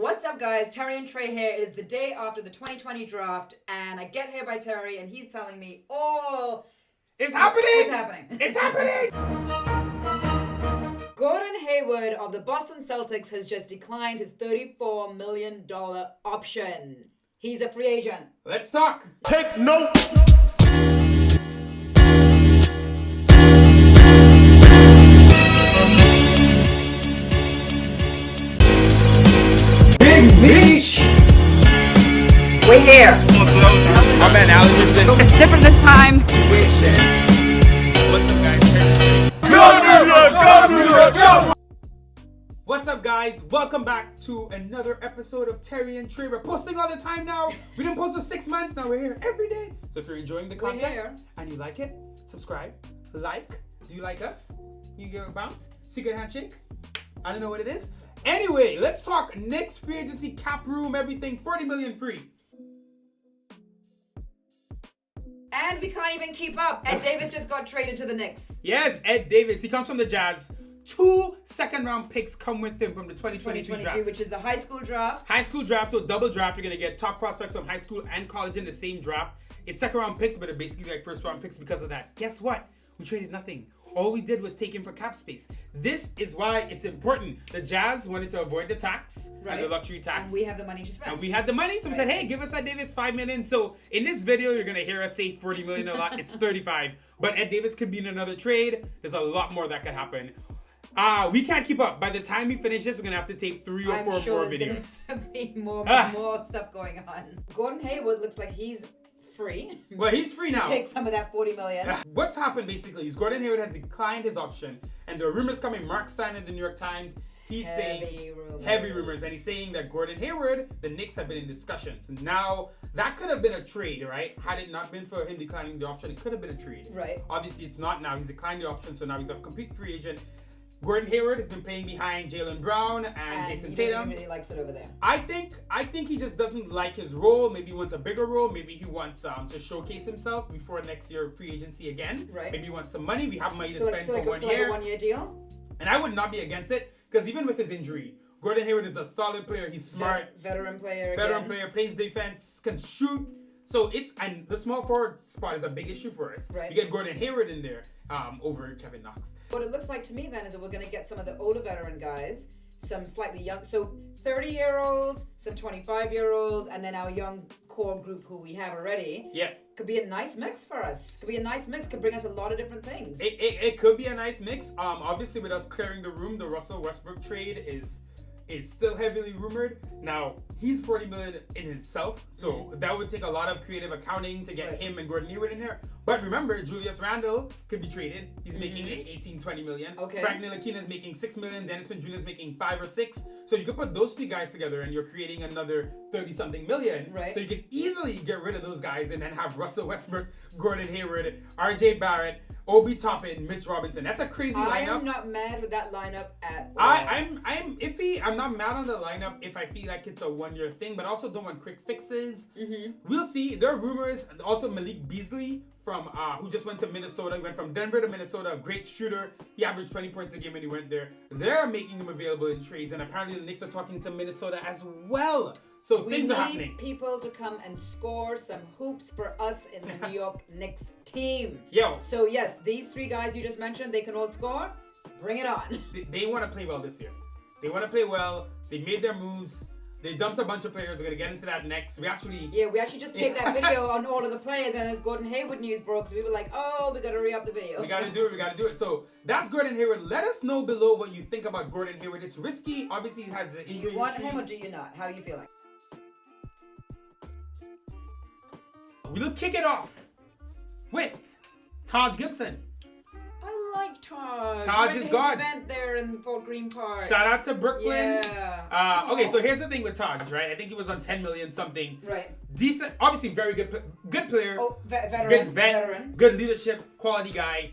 What's up, guys? Terry and Trey here. It is the day after the 2020 draft, and I get here by Terry, and he's telling me, it's happening! It's happening. It's happening! Gordon Hayward of the Boston Celtics has just declined his $34 million option. He's a free agent. Let's talk. Take note. Beach! We're here. My man Ellington. It's different this time. What's up, guys? What's up, guys? Welcome back to another episode of Terry and Trey. We're posting all the time now. We didn't post for 6 months. Now we're here every day. So if you're enjoying the content and you like it, subscribe, like. Do you like us? You give a bounce? Secret handshake? I don't know what it is. Anyway, let's talk Knicks free agency, cap room, everything. 40 million free. And we can't even keep up. Ed Davis just got traded to the Knicks. Yes, Ed Davis. He comes from the Jazz. 2 second-round picks come with him from the 2023 draft. Which is the high school draft. High school draft, so double draft. You're going to get top prospects from high school and college in the same draft. It's second-round picks, but they're basically like first-round picks because of that. Guess what? We traded nothing. All we did was take him for cap space. This is why it's important. The Jazz wanted to avoid the tax and the luxury tax. And we have the money to spend. And we had the money, so we said, hey, give us Ed Davis $5 million. So in this video, you're going to hear us say $40 million a lot. It's 35. But Ed Davis could be in another trade. There's a lot more that could happen. We can't keep up. By the time we finish this, we're going to have to take 3 or 4 more videos. I'm sure there's going to be more stuff going on. Gordon Hayward looks like he's free. Well, he's free now. To take some of that $40 million. What's happened basically is Gordon Hayward has declined his option, and there are rumors coming. Mark Stein in the New York Times, he's saying heavy rumors, and he's saying that Gordon Hayward, the Knicks have been in discussions. And now that could have been a trade, right? Had it not been for him declining the option, it could have been a trade. Right. Obviously, it's not now. He's declined the option, so now he's a complete free agent. Gordon Hayward has been playing behind Jaylen Brown and Jason Tatum. He really likes it over there. I think he just doesn't like his role. Maybe he wants a bigger role. Maybe he wants to showcase himself before next year free agency again. Right. Maybe he wants some money. We have money to spend for 1 year. Like a 1 year deal? And I would not be against it because even with his injury, Gordon Hayward is a solid player. He's smart. Veteran player, plays defense, can shoot. So and the small forward spot is a big issue for us. Right. You get Gordon Hayward in there over Kevin Knox. What it looks like to me then is that we're going to get some of the older veteran guys, some slightly young, so 30-year-olds, some 25-year-olds, and then our young core group who we have already. Yeah. Could be a nice mix for us. Could bring us a lot of different things. It could be a nice mix. Obviously with us clearing the room, the Russell Westbrook trade is still heavily rumored. Now, he's $40 million in himself, so that would take a lot of creative accounting to get him and Gordon Hayward in here. But remember, Julius Randle could be traded. He's making like 18-20 million. Okay. Frank Ntilikina is making $6 million. Dennis Smith Jr. is making 5 or 6. So you could put those 3 guys together and you're creating another 30-something million. Right. So you could easily get rid of those guys and then have Russell Westbrook, Gordon Hayward, RJ Barrett, Obi Toppin, Mitch Robinson. That's a crazy lineup. I'm not mad with that lineup at all. I'm iffy. I'm not mad on the lineup if I feel like it's a 1-year thing, but also don't want quick fixes. We'll see. There are rumors. Also, Malik Beasley from who just went to Minnesota. He went from Denver to Minnesota. A great shooter. He averaged 20 points a game when he went there. They're making him available in trades, and apparently the Knicks are talking to Minnesota as well. So things are happening. We need people to come and score some hoops for us in the New York Knicks team. Yo. So yes, these 3 guys you just mentioned, they can all score. Bring it on. They want to play well this year. They want to play well. They made their moves. They dumped a bunch of players. We're going to get into that next. We actually just taped that video on all of the players, and as Gordon Hayward news broke, so we were like, we got to re-up the video. We got to do it. So that's Gordon Hayward. Let us know below what you think about Gordon Hayward. It's risky. Obviously, he has an injury. Do you want him or do you not? How are you feeling? We'll kick it off with Todd Gibson. I like Todd. Todd is God. Event there in Fort Greene Park. Shout out to Brooklyn. Yeah. Okay, so here's the thing with Todd, right? I think he was on 10 million something. Right. Decent, obviously very good player. Oh, veteran. Good leadership, quality guy.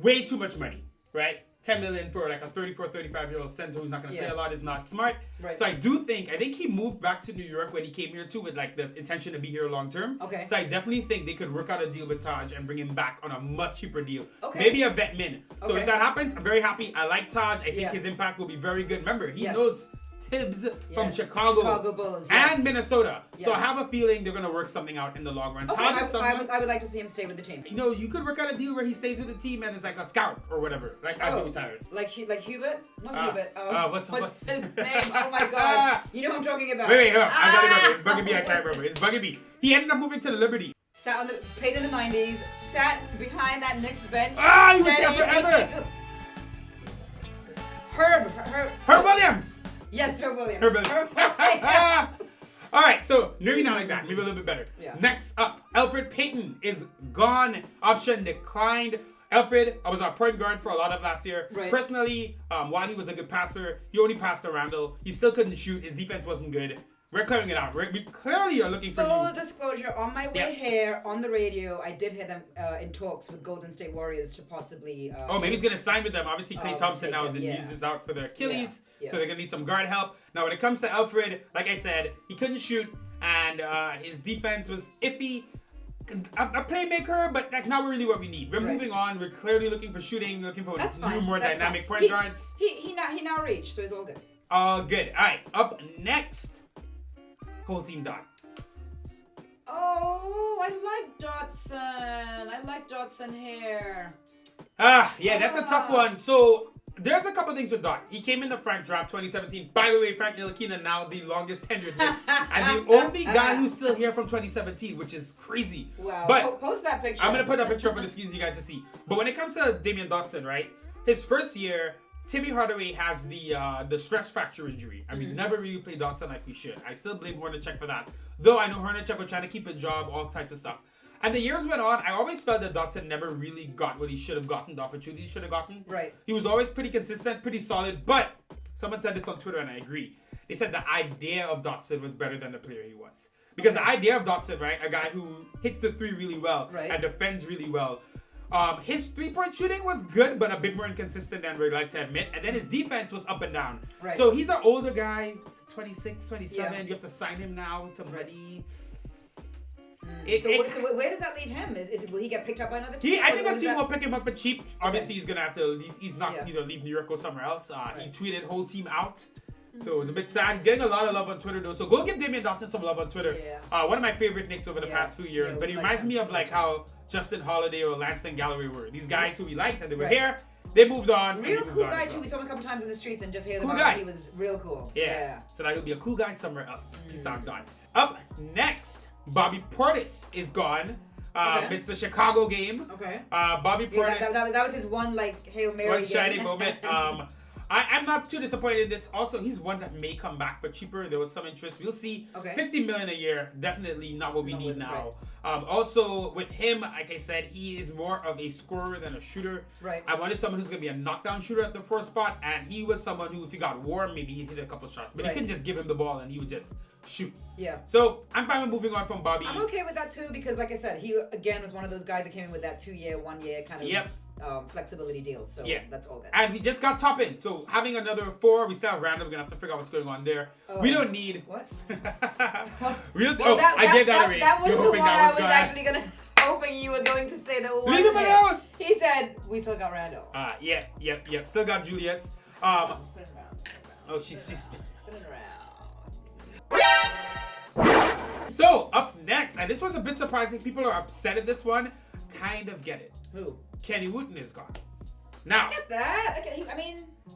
Way too much money, right? 10 million for like a 34, 35-year-old center who's not going to play a lot is not smart. Right. So I think he moved back to New York when he came here too with like the intention to be here long term. Okay. So I definitely think they could work out a deal with Taj and bring him back on a much cheaper deal. Okay. Maybe a vet min. So if that happens, I'm very happy. I like Taj. I think his impact will be very good. Remember, he knows Tibbs from Chicago Bulls, and Minnesota. Yes. So I have a feeling they're going to work something out in the long run. Okay, I would like to see him stay with the team. You know, you could work out a deal where he stays with the team and is like a scout or whatever, like as he retires. Like Hubert? Not Hubert. What's his name? Oh my God. You know who I'm talking about. Wait, I gotta remember. It's Buggy B. I can't remember. It's Buggy B. He ended up moving to the Liberty. Played in the 90s, sat behind that Knicks bench. He was there forever. Herb Williams. Yes, Herb Williams. All right, so maybe not like that. Maybe a little bit better. Yeah. Next up, Elfrid Payton is gone. Option declined. Elfrid, I was our point guard for a lot of last year. Right. Personally, while he was a good passer, he only passed to Randall. He still couldn't shoot. His defense wasn't good. We're clearing it out. We clearly are looking for full disclosure, on my way here on the radio, I did hear them in talks with Golden State Warriors to possibly. Maybe he's gonna sign with them. Obviously, Klay Thompson now the news is out for their Achilles, so they're gonna need some guard help. Now, when it comes to Elfrid, like I said, he couldn't shoot, and his defense was iffy. A playmaker, but that's not really what we need. We're moving on. We're clearly looking for shooting, looking for new, more dynamic point guards. He now reached, so it's all good. All good. All right, up next. Whole team dot. Oh, I like Dotson. I like Dotson here. That's a tough one. So there's a couple things with Dot. He came in the Frank draft 2017. By the way, Frank Ntilikina now the longest tenured Knick. And the only guy who's still here from 2017, which is crazy. Wow. But post that picture. I'm gonna put that picture up on the screen for you guys to see. But when it comes to Damian Dotson, right? His first year, Timmy Hardaway has the stress fracture injury. I mean, never really played Dotson like we should. I still blame Hornacek for that. Though I know Hornacek was trying to keep his job, all types of stuff. And the years went on, I always felt that Dotson never really got what he should have gotten, the opportunity he should have gotten. Right. He was always pretty consistent, pretty solid, but someone said this on Twitter and I agree. They said the idea of Dotson was better than the player he was. Because the idea of Dotson, right, a guy who hits the three really well and defends really well, his three-point shooting was good, but a bit more inconsistent than we'd like to admit. And then his defense was up and down. Right. So he's an older guy, 26, 27. Yeah. You have to sign him now to ready. So where does that leave him? Will he get picked up by another team? I think a team will pick him up for cheap. Obviously, he's going to have to leave. He's not leave New York or somewhere else. He tweeted whole team out. So it was a bit sad. He's getting a lot of love on Twitter, though. So go give Damian Dotson some love on Twitter. Yeah. One of my favorite Knicks over the past few years. But he reminds me of like how Justin Holiday or Langston Galloway were. These guys who we liked and they were here. They moved on. Real cool guy, too. We saw him a couple times in the streets and just hear them out. He was real cool. Yeah. So now he'll be a cool guy somewhere else. He's not done. Up next, Bobby Portis is gone. Mr. Chicago game. Okay. Bobby Portis. That was his one, like, Hail Mary one shining moment. I'm not too disappointed in this. Also, he's one that may come back for cheaper. There was some interest. We'll see. Okay. $50 million a year, definitely not what we need now. Right. Also, with him, like I said, he is more of a scorer than a shooter. Right. I wanted someone who's going to be a knockdown shooter at the 4 spot, and he was someone who, if he got warm, maybe he'd hit a couple shots. But you couldn't just give him the ball and he would just shoot. Yeah. So, I'm fine with moving on from Bobby. I'm okay with that, too, because like I said, he, again, was one of those guys that came in with that 2-year, 1-year kind of... flexibility deals, so that's all good. And we just got Toppin, so having another 4, we still have Randall. We're gonna have to figure out what's going on there. We don't need what? I gave that away. That was the one I was actually hoping you were going to say that. Leave him alone. He said we still got Randall. Yep. Still got Julius. Spin around. Oh, she's spinning around. So up next, and this was a bit surprising. People are upset at this one. Kind of get it. Who? Kenny Wooten is gone. Now, I get that.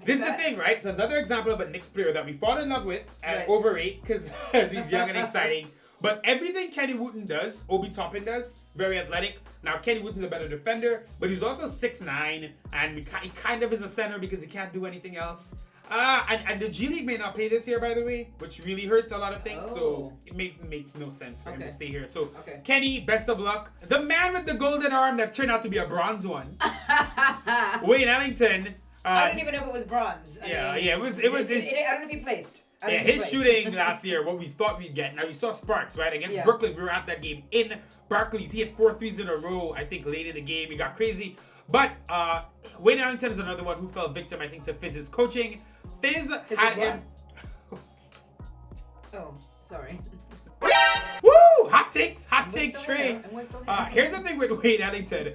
This is the thing, right? So another example of a Knicks player that we fall in love with and overrate because he's young and exciting. But everything Kenny Wooten does, Obi Toppin does, very athletic. Now, Kenny Wooten's a better defender, but he's also 6'9", and he kind of is a center because he can't do anything else. And the G League may not pay this year, by the way, which really hurts a lot of things. So it make no sense for him to stay here. So Kenny, best of luck. The man with the golden arm that turned out to be a bronze one, Wayne Ellington. I don't even know if it was bronze. It was. I don't know if he placed. His shooting last year, what we thought we'd get. Now we saw sparks, right? Against Brooklyn, we were at that game in Barclays. He had 4 threes in a row. I think late in the game, he got crazy. But Wayne Ellington is another one who fell victim, I think, to Fizz's coaching. Fizz had him. Oh, sorry. Woo! Hot takes train. Here's the thing with Wayne Ellington.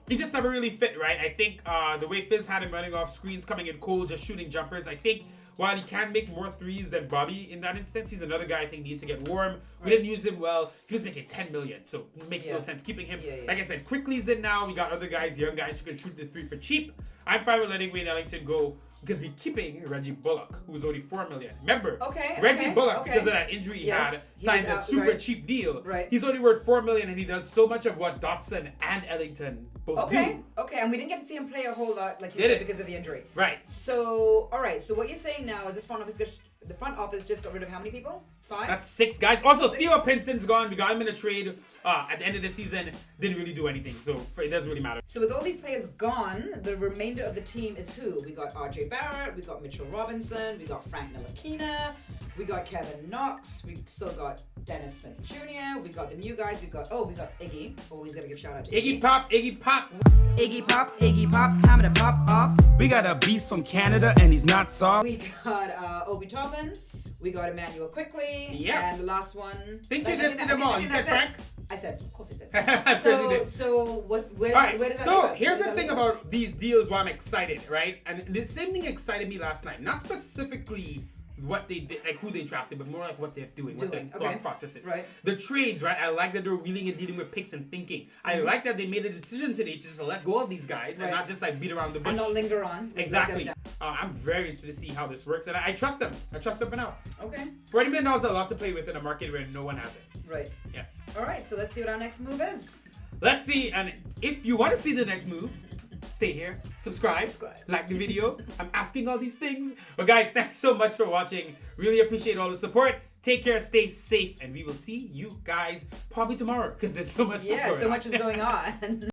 He just never really fit, right? I think the way Fizz had him running off screens, coming in cold, just shooting jumpers. I think while he can make more threes than Bobby in that instance, he's another guy I think needs to get warm. We didn't use him well. He was making $10 million, so it makes no sense keeping him. Like I said, Quickly's in now. We got other guys, young guys who can shoot the three for cheap. I'm fine with letting Wayne Ellington go because we're keeping Reggie Bullock, who's only $4 million. Remember, Reggie Bullock, because of that injury he had, signed a super cheap deal. He's only worth $4 million, and he does so much of what Dotson and Ellington both do. Okay, and we didn't get to see him play a whole lot, like you said, because of the injury. Right. So, all right. So what you're saying now is the front office just got rid of how many people? 5? That's 6 guys. Also, Theo Pinson's gone. We got him in a trade at the end of the season. Didn't really do anything, so it doesn't really matter. So with all these players gone, the remainder of the team is who? We got RJ Barrett, we got Mitchell Robinson, we got Frank Ntilikina, we got Kevin Knox, we still got Dennis Smith Jr., we got the new guys, we got Iggy. Always gotta give shout out to Iggy. Iggy Pop. Iggy Pop, time to pop off. We got a beast from Canada and he's not soft. We got Obi Toppin. We got Emmanuel Quickly. Yeah. And the last one. Think you just did them all. You said Frank? I said, of course I said Frank. So where does that leave us? Here's the thing about these deals why I'm excited, right? And the same thing excited me last night. Not specifically what they did, like who they drafted, but more like what they're doing, what their thought process is. Right. The trades, right? I like that they're wheeling and dealing with picks and thinking. I like that they made a decision today to just let go of these guys and not just like beat around the bush. And not linger on. Exactly. I'm very interested to see how this works, and I trust them. I trust them for now. Okay. $40 million is a lot to play with in a market where no one has it. Right. Yeah. All right, so let's see what our next move is. Let's see, and if you want to see the next move, stay here, subscribe, like the video. I'm asking all these things. But guys, thanks so much for watching. Really appreciate all the support. Take care, stay safe, and we will see you guys probably tomorrow because there's so much stuff going on. So much is going on.